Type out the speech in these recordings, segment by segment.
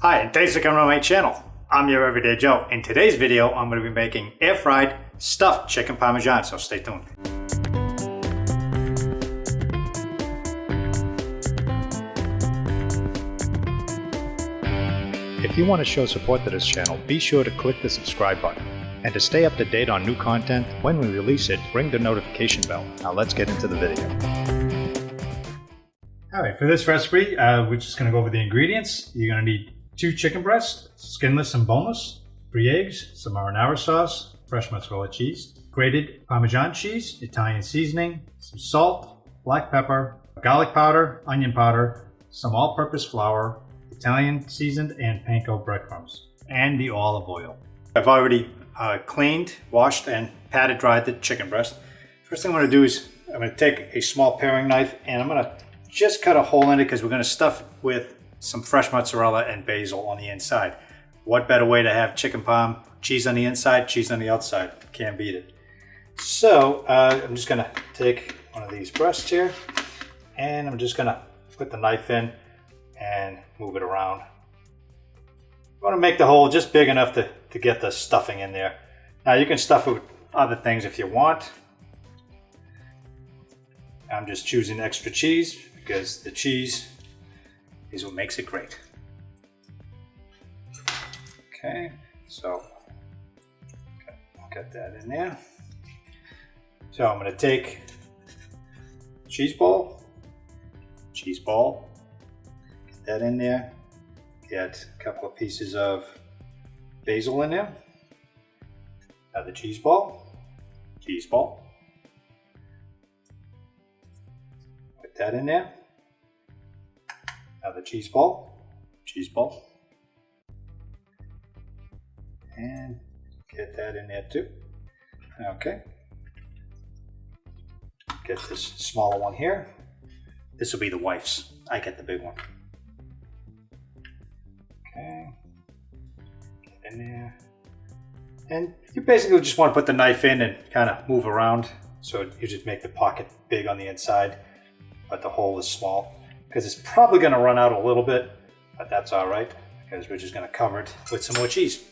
Hi, and thanks for coming on my channel. I'm your Everyday Joe. In today's video, I'm going to be making air-fried stuffed chicken parmesan, so stay tuned. If you want to show support to this channel, be sure to click the subscribe button. And to stay up to date on new content, when we release it, ring the notification bell. Now let's get into the video. Alright, for this recipe, we're just going to go over the ingredients. You're going to need 2 chicken breasts, skinless and boneless, 3 eggs, some marinara sauce, fresh mozzarella cheese, grated Parmesan cheese, Italian seasoning, some salt, black pepper, garlic powder, onion powder, some all-purpose flour, Italian seasoned and panko breadcrumbs, and the olive oil. I've already cleaned, washed, and patted dried the chicken breast. First thing I'm going to do is I'm going to take a small paring knife and I'm going to just cut a hole in it because we're going to stuff it with some fresh mozzarella and basil on the inside. What better way to have chicken parm? Cheese on the inside, cheese on the outside. Can't beat it. So I'm just going to take one of these breasts here and I'm just going to put the knife in and move it around. I want to make the hole just big enough to get the stuffing in there. Now you can stuff it with other things if you want. I'm just choosing extra cheese because the cheese is what makes it great. Okay, so I'll get that in there. So I'm going to take cheese ball, get that in there. Get a couple of pieces of basil in there. Another cheese ball. Put that in there. Another cheese ball. And get that in there too. Okay. Get this smaller one here. This will be the wife's. I get the big one. Okay. Get in there. And you basically just want to put the knife in and kind of move around. So you just make the pocket big on the inside, but the hole is small. Because it's probably going to run out a little bit, but that's all right because we're just going to cover it with some more cheese.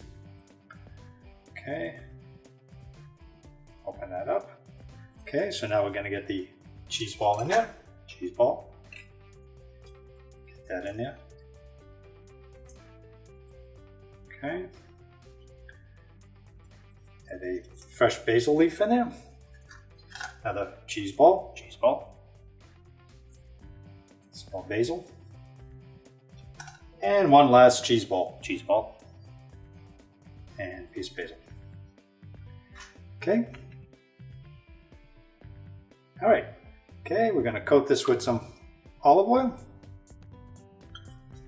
Okay, open that up. Okay, so now we're going to get the cheese ball in there. Get that in there. Okay, add a fresh basil leaf in there. Another cheese ball. Small basil, and one last cheese ball, and piece of basil. Okay. All right. Okay, we're going to coat this with some olive oil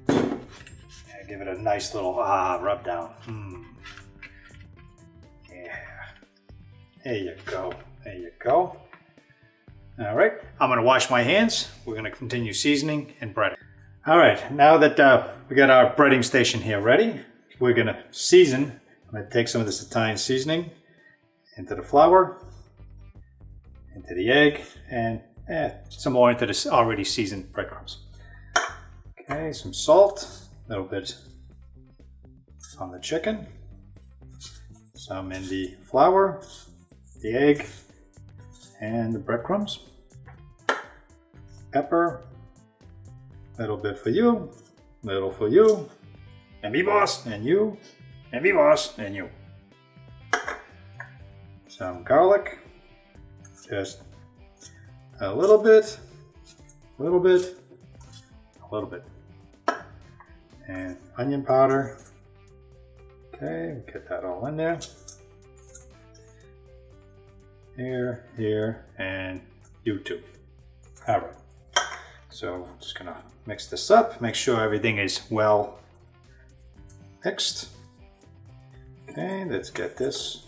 and give it a nice little rub down. Yeah. There you go. All right, I'm going to wash my hands. We're going to continue seasoning and breading. All right, now that we got our breading station here ready, we're going to season. I'm going to take some of this Italian seasoning into the flour, into the egg, and some more into this already seasoned breadcrumbs. Okay, some salt, a little bit on the chicken, some in the flour, the egg, and the breadcrumbs. Pepper, little bit for you, little for you, and me boss, and you, and me boss, and you. Some garlic, just a little bit, and onion powder. Okay, get that all in there. Here, and you too. All right. So I'm just gonna mix this up, make sure everything is well mixed. Okay, let's get this.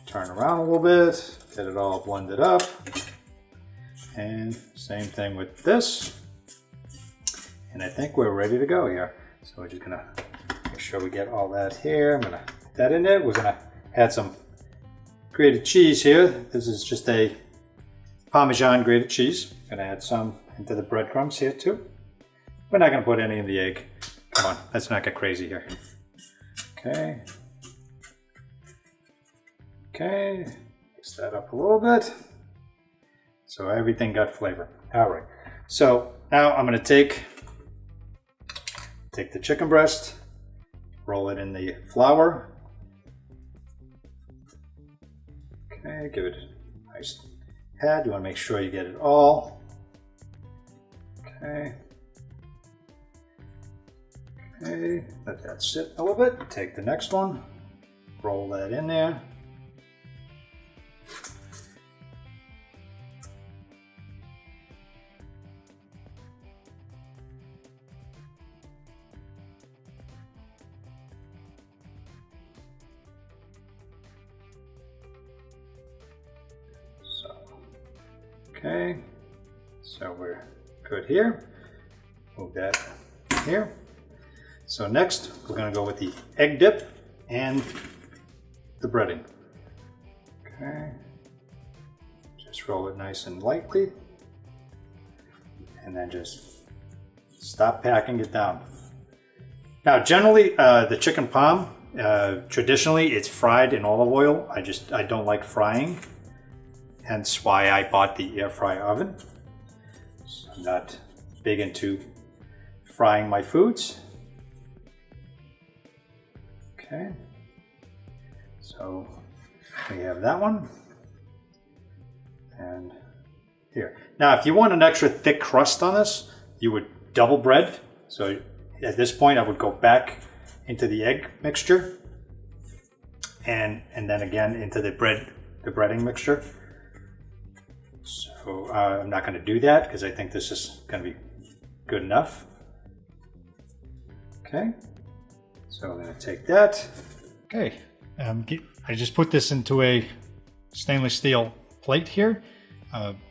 Turn around a little bit, get it all blended up. And same thing with this. And I think we're ready to go here. So we're just gonna make sure we get all that here. I'm gonna put that in there. We're gonna add some grated cheese here. This is just a Parmesan grated cheese. I'm gonna add some into the breadcrumbs here too. We're not gonna put any in the egg. Come on, let's not get crazy here. Okay. Okay, mix that up a little bit. So everything got flavor. All right, so now I'm gonna take the chicken breast, roll it in the flour. Okay, give it a nice pat. You wanna make sure you get it all. Okay. Okay, let that sit a little bit. Take the next one, roll that in there. Okay, so we're good here. Move that here. So next, we're going to go with the egg dip and the breading. Okay, just roll it nice and lightly, and then just stop packing it down. Now, generally, the chicken parm, traditionally, it's fried in olive oil. I don't like frying. Hence why I bought the air fry oven. So I'm not big into frying my foods. Okay, so we have that one. And here. Now, if you want an extra thick crust on this, you would double bread. So at this point, I would go back into the egg mixture and then again into the breading mixture. So I'm not going to do that because I think this is going to be good enough. Okay, so I'm going to take that. Okay, I just put this into a stainless steel plate here.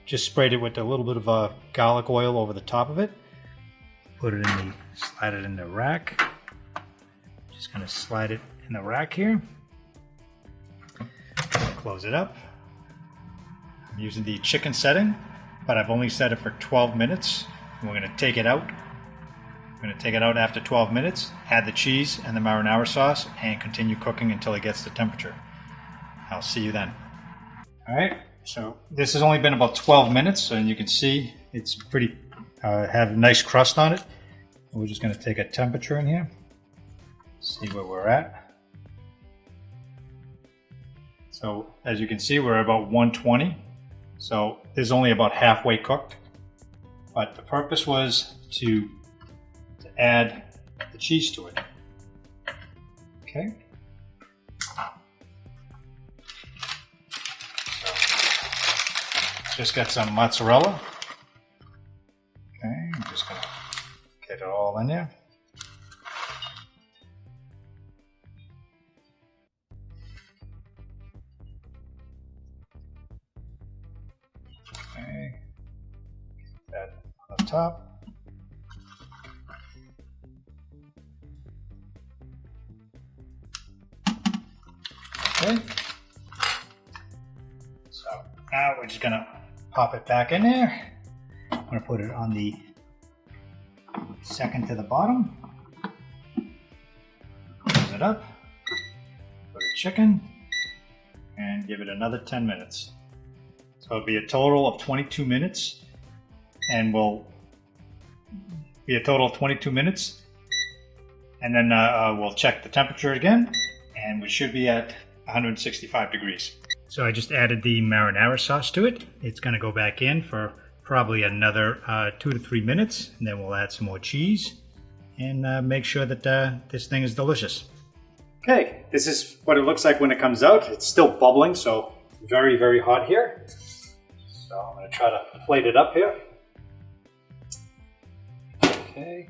Just sprayed it with a little bit of garlic oil over the top of it. Put it slide it in the rack. Just going to slide it in the rack here. Close it up. I'm using the chicken setting, but I've only set it for 12 minutes. And we're going to take it out. We're going to take it out after 12 minutes, add the cheese and the marinara sauce, and continue cooking until it gets the temperature. I'll see you then. All right, so this has only been about 12 minutes, and you can see it's pretty, have a nice crust on it. And we're just going to take a temperature in here, see where we're at. So as you can see, we're about 120. So this is only about halfway cooked, but the purpose was to add the cheese to it. Okay. So just got some mozzarella. Okay, I'm just gonna get it all in there. Okay, that on the top. Okay, so now we're just gonna pop it back in there. I'm gonna put it on the second to the bottom. Close it up. Put a chicken and give it another 10 minutes. So it'll be a total of 22 minutes, and we'll be a total of 22 minutes, and then we'll check the temperature again, and we should be at 165 degrees. So I just added the marinara sauce to it. It's going to go back in for probably another 2 to 3 minutes, and then we'll add some more cheese and make sure that this thing is delicious. Okay, this is what it looks like when it comes out. It's still bubbling, so very, very hot here. So I'm going to try to plate it up here. Okay.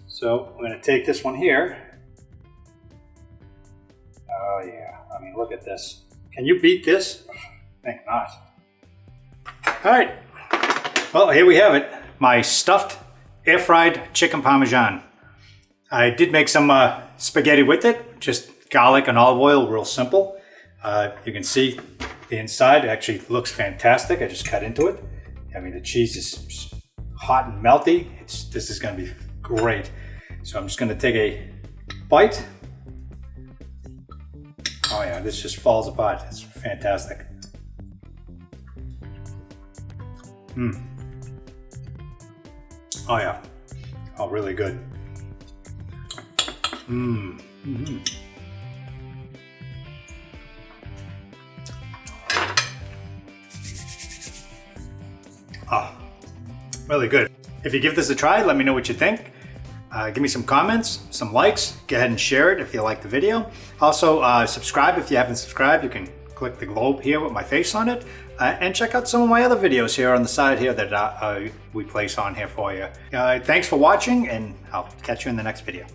So I'm going to take this one here. Oh yeah, I mean, look at this. Can you beat this? I think not. All right, well, here we have it. My stuffed air-fried chicken Parmesan. I did make some spaghetti with it, just garlic and olive oil, real simple. You can see the inside actually looks fantastic. I just cut into it. I mean, the cheese is hot and melty. This is gonna be great. So I'm just gonna take a bite. Oh yeah, this just falls apart. It's fantastic. Oh yeah. Oh, really good. Oh, really good. If you give this a try, let me know what you think. Give me some comments, some likes. Go ahead and share it if you like the video. Also, subscribe if you haven't subscribed. You can click the globe here with my face on it. And check out some of my other videos here on the side here that we place on here for you. Thanks for watching, and I'll catch you in the next video.